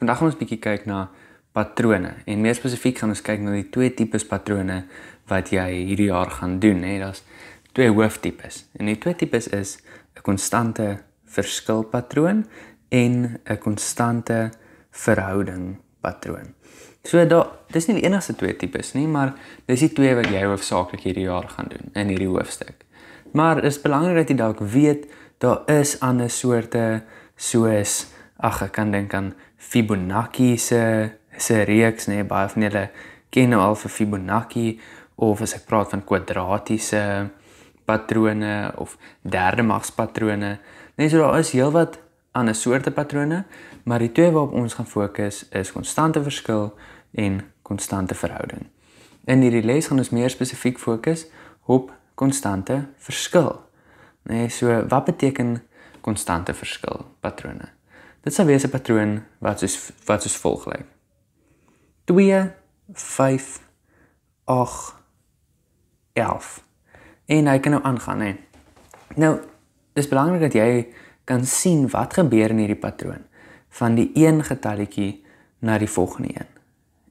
Vandag gaan ons bietjie kyk na patrone en meer spesifiek gaan ons kyk na die twee tipes patrone wat jy hierdie jaar gaan doen, hè. Daar's twee hooftipes. En die twee tipes is 'n konstante verskilpatroon en 'n konstante verhouding patroon. So dis nie die enigste twee tipes nie, maar dis die twee wat jy hoofsaaklik hierdie jaar gaan doen in hierdie hoofstuk. Maar dit is belangrik dat jy dalk weet daar is ander soorte soos ek kan dink aan Fibonacci se reeks, nee, baie van julle ken nou al vir Fibonacci, of as ek praat van kwadratiese patrone of derde magspatrone. Nee, so daar is heelwat ander soorte patrone, maar die twee waarop ons gaan fokus is konstante verskil en konstante verhouding. In hierdie les gaan ons meer spesifiek fokus op konstante verskil. Nee, so wat beteken konstante verskil patrone? Dit sal wees 'n patroon wat soos volg lyk. 2, 5, 8, 11. En hy kan nou aangaan, hè. Nou, dis belangrik dat jy kan sien wat gebeur in hierdie patroon van die een getalletjie na die volgende een.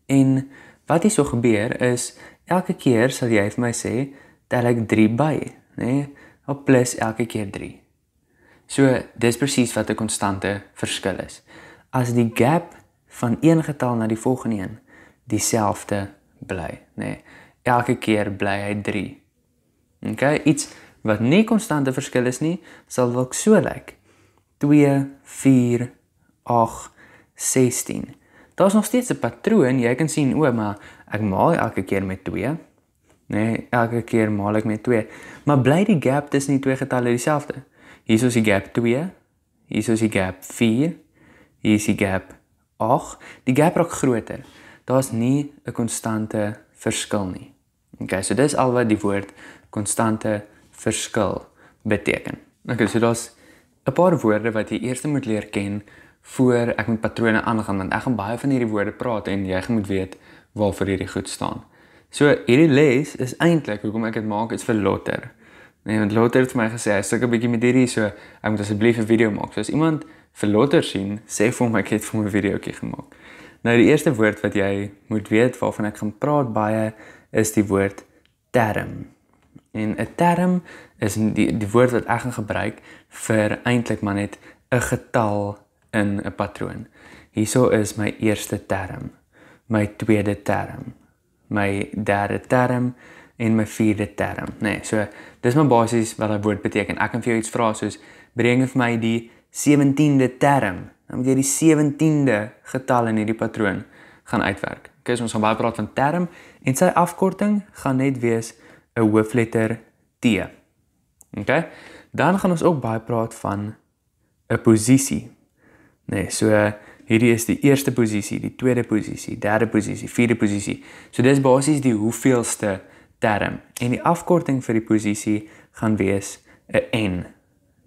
En wat hier so gebeur is elke keer sal jy vir my sê tel ek 3 by, né? Of plus elke keer 3. So, dis presies wat 'n konstante verskil is. As die gap van een getal na die volgende een dieselfde bly, né? Elke keer bly hy 3. Okay, iets wat nie konstante verskil is nie, sal dalk so lyk. 2, 4, 8, 16. Daar's nog steeds 'n patroon, jy kan sien, maar ek maal elke keer met 2. Nee, elke keer maal ek met 2. Maar bly die gap tussen die twee getalle dieselfde? Hier is die gap 2, hier is die gap 4, hier is die gap 8. Die gap raak groter. Daar's nie 'n konstante verskil nie. Okay, so dis al wat die woord konstante verskil beteken. Okay, so daar's 'n paar woorde wat jy eers moet leer ken voor ek met patrone aangaan, want ek gaan baie van hierdie woorde praat en jy moet weet waarvoor hierdie goed staan. So hierdie les is eintlik hoekom ek dit maak is vir Lotter. Nee, want Lotter het vir my gesê, hy sukkel 'n bietjie met hierdie, so ek moet asseblief 'n video maak. So as iemand vir Lotter sien, sê vir hom ek het vir hom 'n videoetjie gemaak. Nou die eerste woord wat jy moet weet waarvan ek gaan praat baie is die woord term. En 'n term is die woord wat ek gaan gebruik vir eintlik maar net 'n getal in 'n patroon. Hierso is my eerste term, my tweede term, my derde term en my vierde term. Nee, so dis maar basies wat 'n woord beteken. Ek kan vir jou iets vra soos bring vir my die 17de term. Dan moet jy die 17de getal in hierdie patroon gaan uitwerk. Okay, so ons gaan baie praat van term en sy afkorting gaan net wees 'n hoofletter T. Okay? Dan gaan ons ook baie praat van 'n posisie. Nee, so hierdie is die eerste posisie, die tweede posisie, derde posisie, vierde posisie. So dis basies die hoeveelste term. En die afkorting vir die posisie gaan wees 'n N.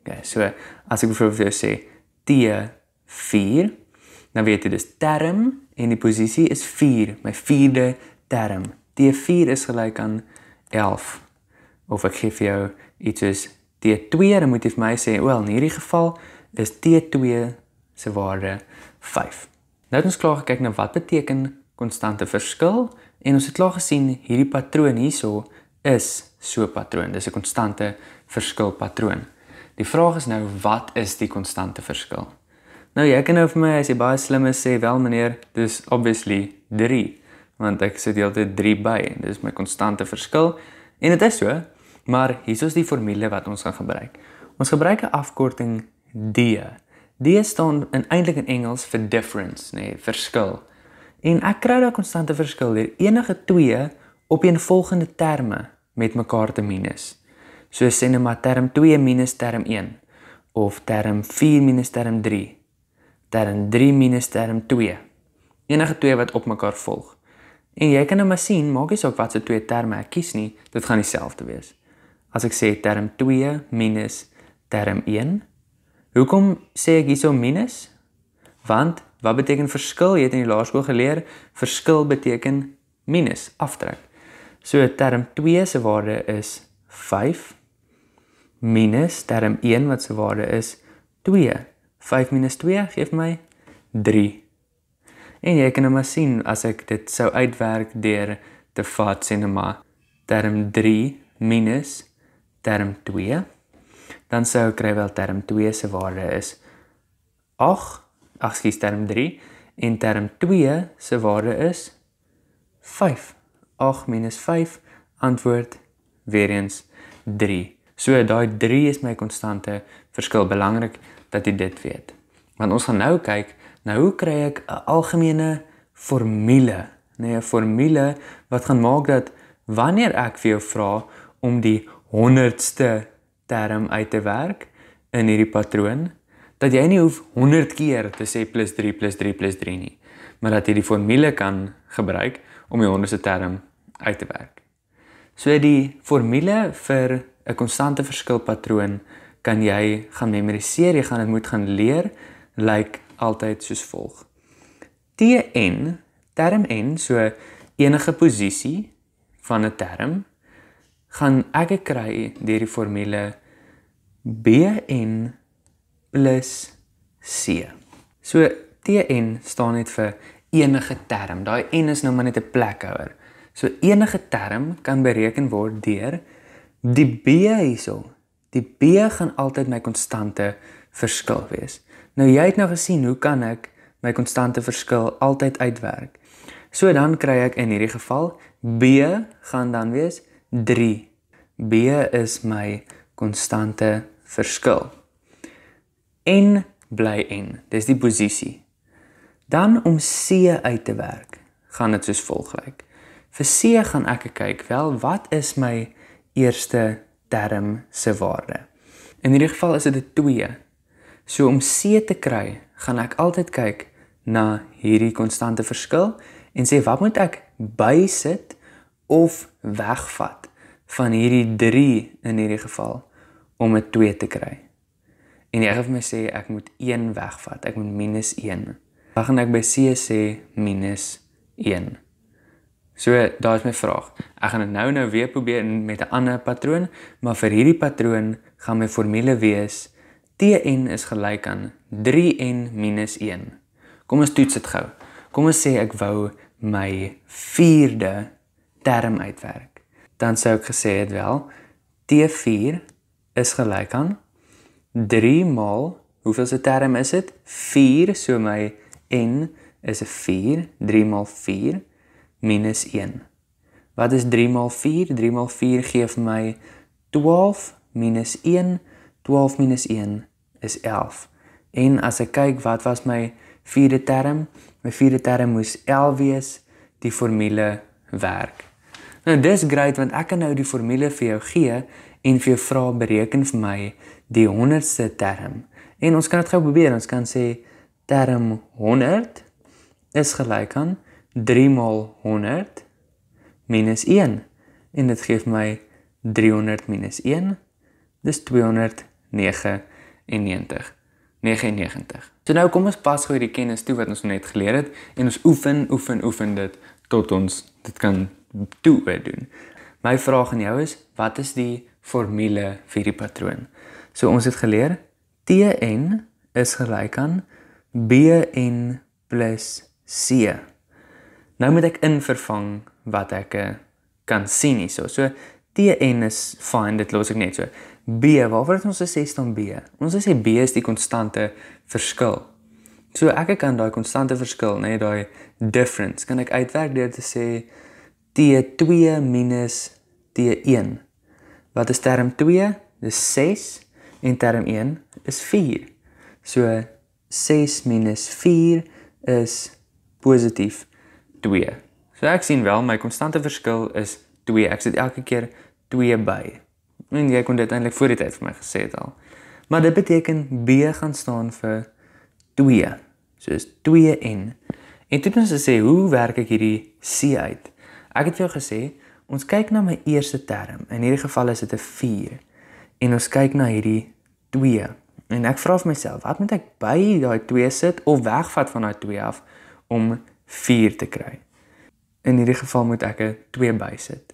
Okay, so as ek byvoorbeeld vir jou sê T4, dan weet jy dis term en die posisie is 4, my vierde term. T4 is gelyk aan 11. Of ek gee vir jou iets soos T2, dan moet jy vir my sê, in hierdie geval is T2 se waarde 5. Nou het ons klaar gekyk na wat beteken konstante verskil en ons het klaar gesien hierdie patroon hierso is so 'n patroon. Dis 'n konstante verskil patroon. Die vraag is nou, wat is die konstante verskil? Nou jy kan nou vir my as jy baie slim is sê wel meneer, dis obviously 3, want ek sit heeltyd 3 by. Dis my konstante verskil en dit is so, maar hier is die formule wat ons gaan gebruik. Ons gebruik 'n afkorting D. D staan eintlik in Engels vir difference, nee, verskil. En ek kry daai konstante verskil deur enige twee opeenvolgende terme met mekaar te minus. So sê net maar term 2 minus term 1 of term 4 minus term 3. Term 3 minus term 2. Enige twee wat op mekaar volg. En jy kan nou maar sien, maak nie saak wat se twee terme ek kies nie, dit gaan dieselfde wees. As ek sê term 2 minus term 1, hoekom sê ek hierso minus? Want wat beteken verskil? Jy het in die laerskool geleer, verskil beteken minus, aftrek. So term 2 se waarde is 5 minus term 1 wat se waarde is 2. 5 minus 2 geef my 3. En jy kan nou maar sien, as ek dit sou uitwerk deur te vat, sê nou maar, term 3 minus term 2, dan sou ek kry wel term 2 se waarde is 8, term 3, en term 2 se waarde is 5. 8 minus 5, antwoord weer eens 3. So daai 3 is my konstante verskil. Belangrik dat jy dit weet. Want ons gaan nou kyk, hoe kry ek 'n algemene formule, 'n formule wat gaan maak dat wanneer ek vir jou vra om die 100ste term uit te werk in hierdie patroon, dat jy nie hoef 100 keer te sê plus 3 plus 3 plus 3 nie, maar dat jy die formule kan gebruik om die 100ste term uit te werk. So die formule vir 'n konstante verskil patroon kan jy gaan memoriseer, jy gaan dit moet gaan leer, lyk altyd soos volg. Tn, term n, so enige posisie van 'n term, gaan ek kry deur die formule Bn plus C. So Tn staan net vir enige term. Daai n is nou maar net 'n plekhouer. So enige term kan bereken word deur die B hierso. Die B gaan altyd my konstante verskil wees. Nou jy het nou gesien, hoe kan ek my konstante verskil altyd uitwerk? So dan kry ek in hierdie geval, B gaan dan wees 3. B is my konstante verskil. N bly n, dis die posisie. Dan om C uit te werk, gaan dit soos volg lyk. Vir C gaan ek kyk, wel, wat is my eerste term se waarde? In hierdie geval is dit 'n 2. So om C te kry, gaan ek altyd kyk na hierdie konstante verskil en sê, wat moet ek bysit of wegvat van hierdie 3 in hierdie geval om 'n 2 te kry? En jy gaan vir my sê, ek moet 1 wegvat, ek moet minus 1. Dan gaan ek by C sê minus 1. So, daar is my vraag. Ek gaan dit nou weer probeer met 'n ander patroon, maar vir hierdie patroon gaan my formule wees, Tn is gelyk aan 3n minus 1. Kom ons toets dit gou. Kom ons sê ek wou my 4de term uitwerk. Dan sou ek gesê het wel, T4 is gelyk aan 3 maal, hoeveelste term is dit? 4, so my n is 'n 4, 3 maal 4, minus 1. Wat is 3 maal 4? 3 maal 4 gee vir my 12 minus 1. 12 minus 1 is 11. En as ek kyk, wat was my 4de term? My 4de term moes 11 wees, die formule werk. Nou dis great, want ek kan nou die formule vir jou gee en vir jou vra, bereken vir my die 100ste term. En ons kan dit gou probeer, ons kan sê, term 100 is gelyk aan 3 maal 100 minus 1. En dit geef my 300 minus 1, dis 299. So nou kom ons pas gou hierdie kennis toe wat ons net geleer het, en ons oefen dit, tot ons dit kan doen. My vraag aan jou is, wat is die formule vir die patroon? So ons het geleer, Tn is gelyk aan Bn plus C. Nou moet ek invervang wat ek kan sien hierso. So Tn is fine, dit los ek net so. B, waarvoor het ons gesê staan B? Ons sê B is die konstante verskil. So ek kan daai konstante verskil, daai difference, kan ek uitwerk deur te sê T2 minus T1. Wat is term 2? Dis 6 en term 1 is 4. So 6 minus 4 is positief 2. So ek sien wel, my konstante verskil is 2. Ek sit elke keer 2 by. En jy kon dit eintlik voor die tyd vir my gesê het al. Maar dit beteken B gaan staan vir 2. So is 2n. En toe het ons gesê, hoe werk ek hierdie C uit? Ek het vir jou gesê, ons kyk na my eerste term. In hierdie geval is dit 'n 4. En ons kyk na hierdie 2. En ek vra vir myself, wat moet ek by daai 2 sit of wegvat van daai 2 af om 4 te kry? In hierdie geval moet ek 'n 2 bysit.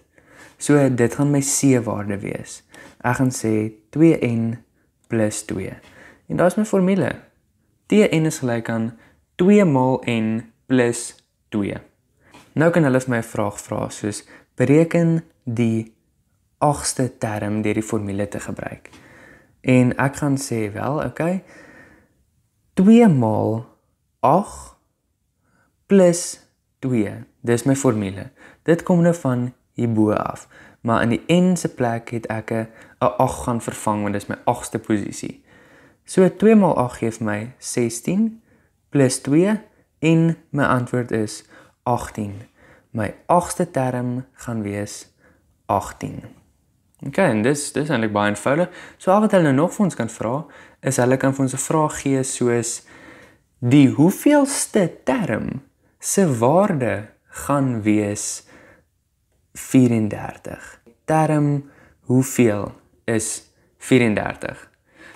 So dit gaan my C-waarde wees. Ek gaan sê 2n plus 2. En daar is my formule. Tn is gelyk aan 2 maal n plus 2. Nou kan hulle vir my 'n vraag vra soos, bereken die 8ste term deur die formule te gebruik. En ek gaan sê, wel, okay, 2 maal 8 plus 2, dis my formule. Dit kom nou van hierbo af, maar in die n se plek het ek 'n 8 gaan vervang, want dis my 8ste posisie. So 2 maal 8 gee vir my 16 plus 2 en my antwoord is 18. My 8ste term gaan wees 18. Okay, en dis eintlik baie eenvoudig. So al wat hulle nog vir ons kan vra, is hulle kan vir ons 'n vraag gee soos die hoeveelste term se waarde gaan wees 34. Term hoeveel is 34?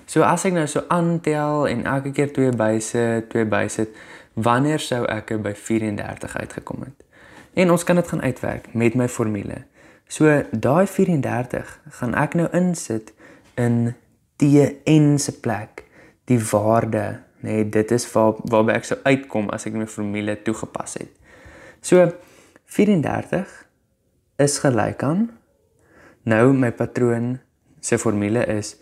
So as ek nou so aantel en elke keer 2 bysit, wanneer sou ek by 34 uitgekom het? En ons kan dit gaan uitwerk met my formule. So daai 34 gaan ek nou insit in Tn se plek, die waarde, nee, dit is waarby ek sou uitkom as ek my formule toegepas het. So 34 is gelyk aan, nou my patroon se formule is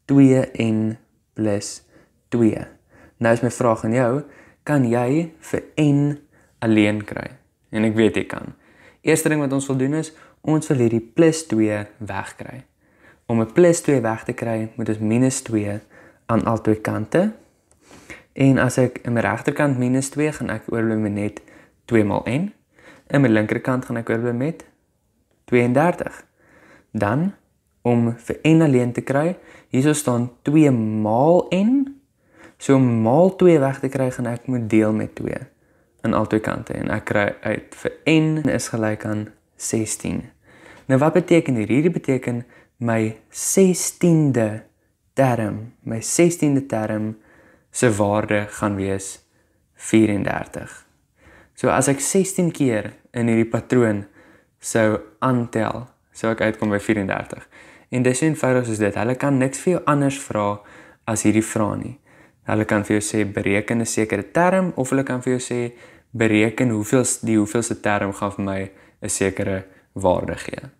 2n plus 2. Nou is my vraag aan jou, kan jy vir n alleen kry? En ek weet jy kan. Eerste ding wat ons wil doen is, ons wil hierdie plus 2 wegkry. Om 'n plus 2 weg te kry, moet ons minus 2 aan albei kante. En as ek in my regterkant minus 2, gaan ek oorbly met net 2 maal n. In my linkerkant gaan ek oorbly met 32. Dan, om vir n alleen te kry, hierso staan 2 maal n. So om maal 2 weg te kry, gaan ek moet deel met 2 aan albei kante. En ek kry uit vir n is gelyk aan 16. Nou wat beteken hier? Hierdie beteken my 16de term se waarde gaan wees 34. So as ek 16 keer in hierdie patroon sou aantel, sou ek uitkom by 34. En dis so eenvoudig soos dit. Hulle kan niks vir jou anders vra as hierdie vraag nie. Hulle kan vir jou sê bereken 'n sekere term, of hulle kan vir jou sê bereken die hoeveelste term gaan vir my 'n sekere waarde gee.